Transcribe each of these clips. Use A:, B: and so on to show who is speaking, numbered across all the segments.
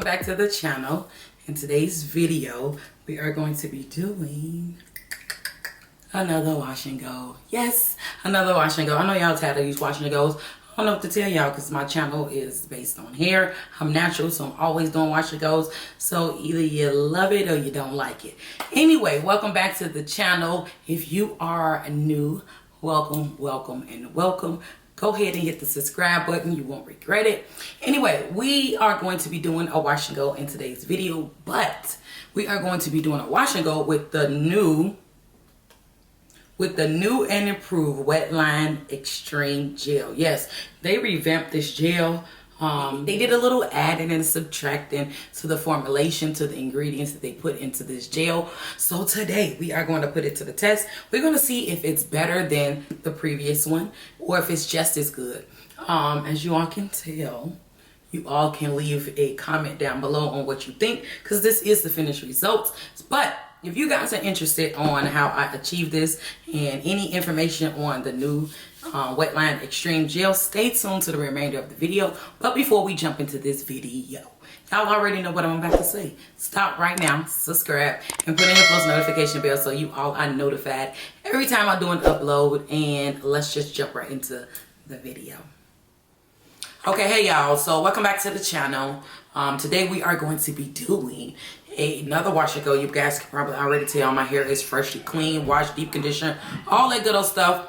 A: welcome back to the channel. In today's video, we are going to be doing another wash and go. Yes, another wash and go. I know y'all tired of these wash and goes. I don't know what to tell y'all because my channel is based on hair. I'm natural, so I'm always doing wash and goes. So either you love it or you don't like it. Anyway, welcome back to the channel. If you are new, welcome, welcome, and welcome. Go ahead and hit the subscribe button. You won't regret it. Anyway, we are going to be doing a wash and go in today's video, but we are going to be doing a wash and go with the new and improved Wetline Extreme Gel. Yes, they revamped this gel. They did a little adding and subtracting to the formulation, to the ingredients that they put into this gel. So today we are going to put it to the test. We're going to see if it's better than the previous one or if it's just as good. As you all can tell, you all can leave a comment down below on what you think, because this is the finished results. But if you guys are interested on how I achieved this and any information on the new Wetline Extreme Gel, stay tuned to the remainder of the video. But before we jump into this video, y'all already know what I'm about to say. Stop right now, subscribe, and put in your post notification bell so you all are notified every time I do an upload. And let's just jump right into the video. Okay, hey y'all, so welcome back to the channel. Today we are going to be doing another wash and go. You guys can probably already tell my hair is freshly clean, washed, deep conditioned, all that good old stuff.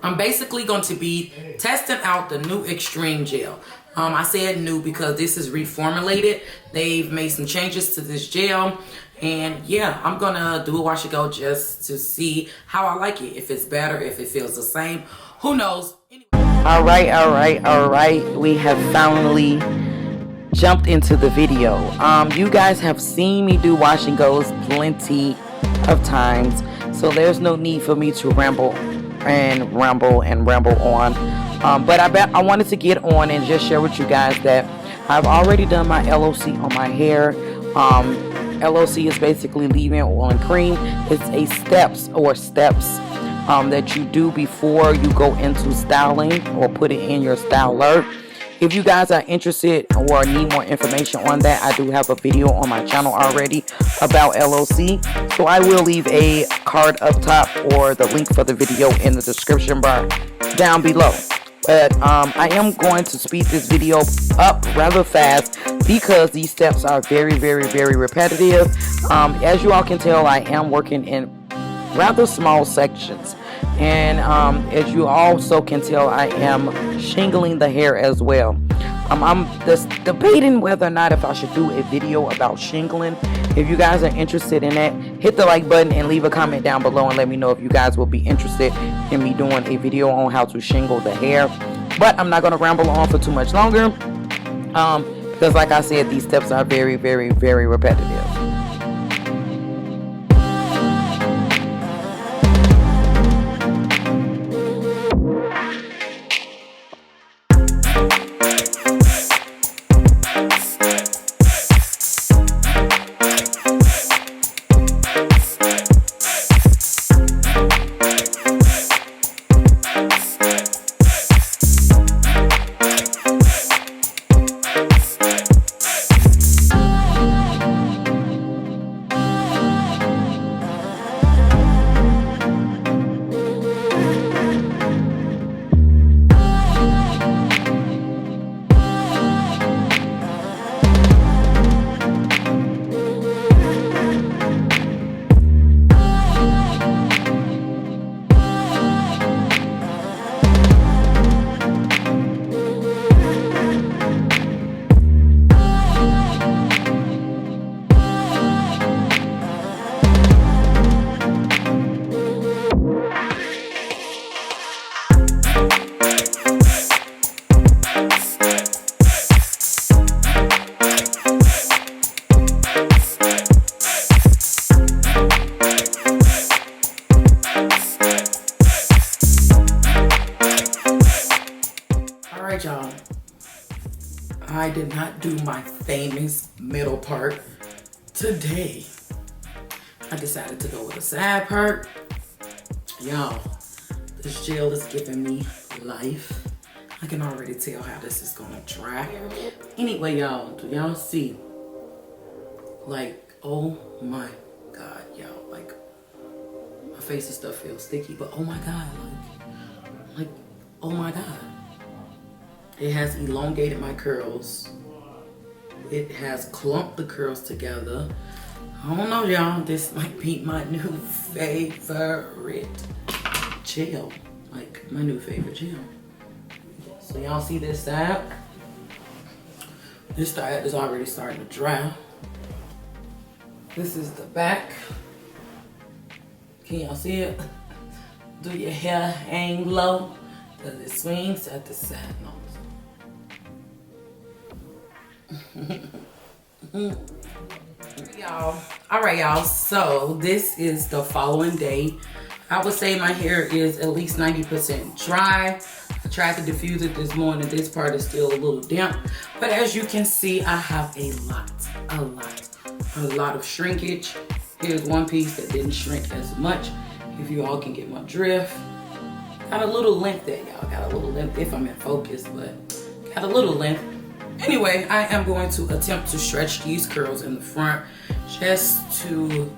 A: I'm basically going to be testing out the new Extreme Gel. I said new because this is reformulated. They've made some changes to this gel. And yeah, I'm going to do a wash and go just to see how I like it. If it's better, if it feels the same. Who knows? Anyway. All right. We have finally jumped into the video. You guys have seen me do wash and goes plenty of times. So there's no need for me to ramble on, but I wanted to get on and just share with you guys that I've already done my LOC on my hair. LOC is basically leave-in oil and cream. It's a steps that you do before you go into styling or put it in your styler. If you guys are interested or need more information on that, I do have a video on my channel already about LOC. So I will leave a card up top or the link for the video in the description bar down below. But I am going to speed this video up rather fast because these steps are very, very, very repetitive. As you all can tell, I am working in rather small sections. And as you also can tell, I am shingling the hair as well. I'm just debating whether or not if I should do a video about shingling. If you guys are interested in that, hit the like button and leave a comment down below and let me know if you guys will be interested in me doing a video on how to shingle the hair. But I'm not going to ramble on for too much longer because like I said, these steps are very, very, very repetitive. Y'all, I did not do my famous middle part today. I decided to go with a side part. Y'all, this gel is giving me life. I can already tell how this is gonna dry. Anyway, y'all, do y'all see? Like, oh my God, y'all. Like, my face and stuff feels sticky, but oh my God, like, oh my God. It has elongated my curls. It has clumped the curls together. I don't know, y'all. This might be my new favorite gel. Like, my new favorite gel. So y'all see this side? This side is already starting to dry. This is the back. Can y'all see it? Do your hair hang low? Does it swing side to side? No. Y'all, all right, y'all, so this is the following day. I would say my hair is at least 90% dry. I tried to diffuse it this morning. This part is still a little damp, but as you can see, I have a lot of shrinkage. Here's one piece that didn't shrink as much, if you all can get my drift. Got a little length there, y'all. Got a little length if I'm in focus, but got a little length. Anyway, I am going to attempt to stretch these curls in the front just to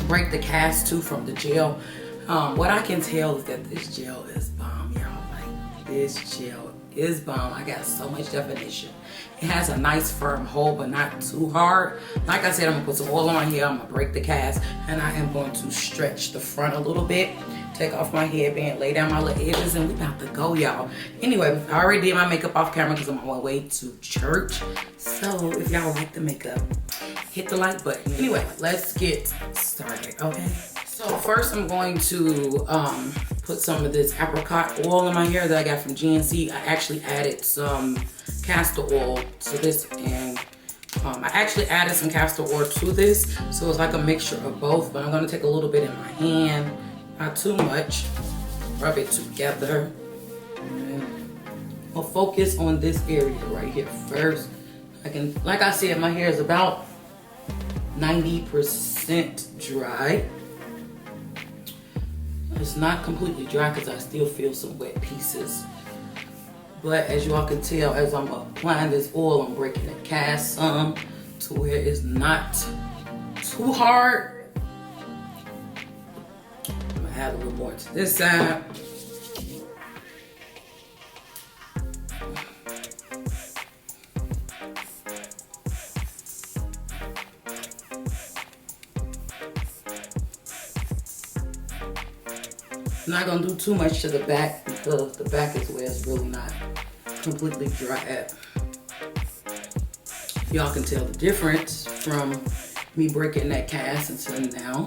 A: break the cast too from the gel. What I can tell is that this gel is bomb, y'all. Like, this gel is bomb. I got so much definition. It has a nice firm hold, but not too hard. Like I said, I'm gonna put some oil on here. I'm gonna break the cast, and I am going to stretch the front a little bit. Take off my headband, lay down my little edges, and we about to go, y'all. Anyway, I already did my makeup off camera because I'm on my way to church. So if y'all like the makeup, hit the like button. Anyway, let's get started, okay? So first I'm going to put some of this apricot oil in my hair that I got from GNC. I actually added some castor oil to this, and I actually added some castor oil to this. So it's like a mixture of both, but I'm gonna take a little bit in my hand. Not too much. Rub it together. And I'll focus on this area right here first. Like I said, my hair is about 90% dry. It's not completely dry because I still feel some wet pieces. But as you all can tell, as I'm applying this oil, I'm breaking the cast some to where it's not too hard. Add a little more to this side. I'm not gonna do too much to the back because the back is where it's really not completely dry at. Y'all can tell the difference from me breaking that cast until now.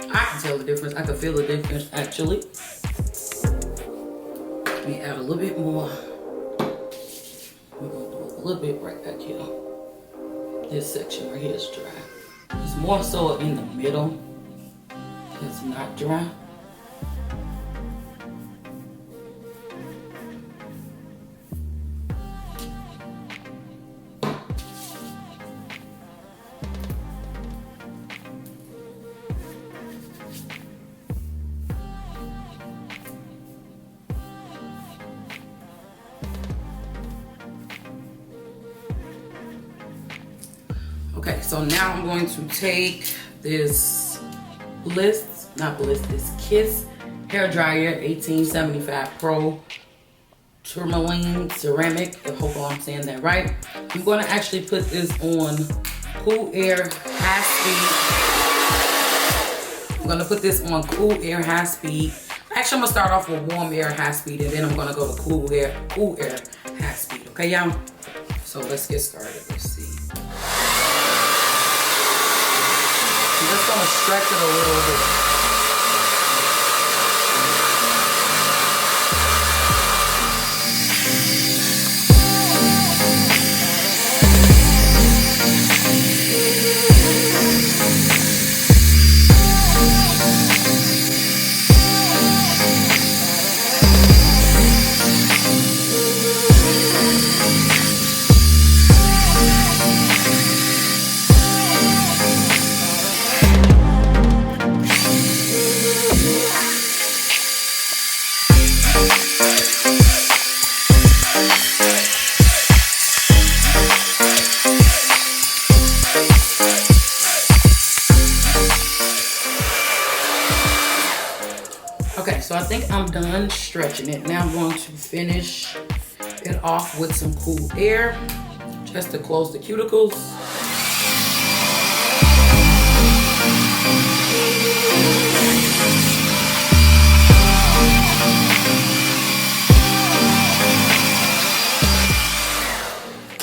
A: I can tell the difference. I can feel the difference actually. Let me add a little bit more. We're gonna do a little bit right back here. This section right here is dry. It's more so in the middle. It's not dry. Okay, so now I'm going to take this this Kiss hair dryer 1875 Pro tourmaline ceramic. I hope I'm saying that right. I'm going to actually put this on cool air high speed. I'm going to put this on cool air high speed. Actually, I'm going to start off with warm air high speed, and then I'm going to go to cool air high speed. Okay, y'all? So let's get started. Let's see. I'm just going to stretch it a little bit. Okay, so I think I'm done stretching it. Now I'm going to finish it off with some cool air just to close the cuticles.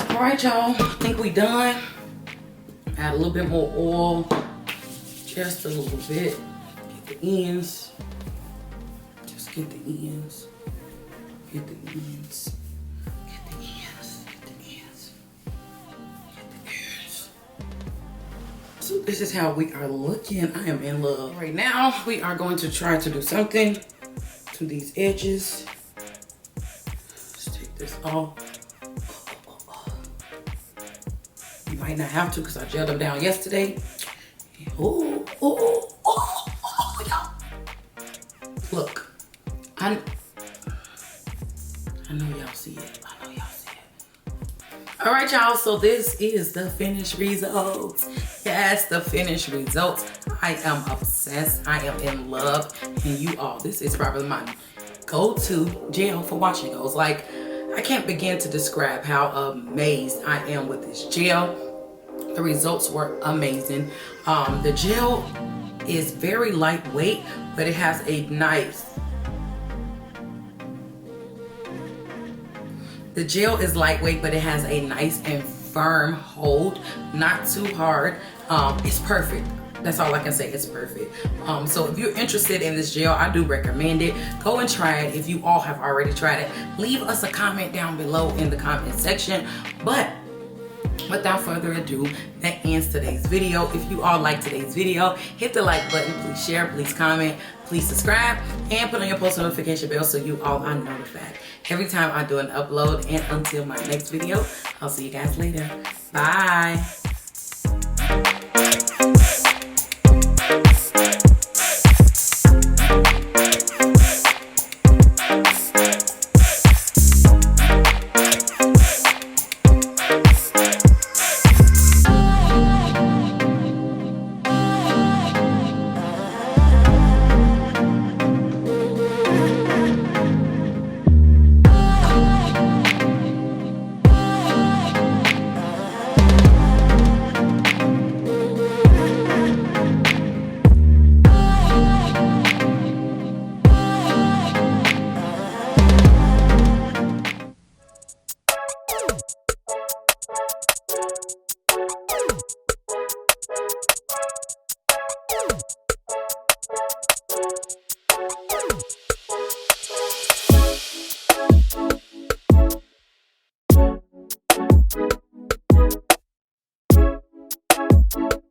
A: All right, y'all, I think we done. Add a little bit more oil, just a little bit. Get the ends. Get the ends. Get the ends. Get the ends. Get the ends. Get the ends. So this is how we are looking. I am in love. Right now, we are going to try to do something to these edges. Let's take this off. You might not have to because I gelled them down yesterday. Oh, oh, oh, oh, y'all. Look. I know y'all see it. I know y'all see it. All right, y'all. So this is the finished results. Yes, the finished results. I am obsessed. I am in love. And you all, this is probably my go-to gel for washing goes. Like, I can't begin to describe how amazed I am with this gel. The results were amazing. The gel is very lightweight, but it has a nice... The gel is lightweight, but it has a nice and firm hold, not too hard. It's perfect. That's all I can say, it's perfect. So if you're interested in this gel, I do recommend it. Go and try it. If you all have already tried it, leave us a comment down below in the comment section. But without further ado, that ends today's video. If you all like today's video, hit the like button, please share, please comment, please subscribe, and put on your post notification bell so you all are notified every time I do an upload. And until my next video, I'll see you guys later. Bye.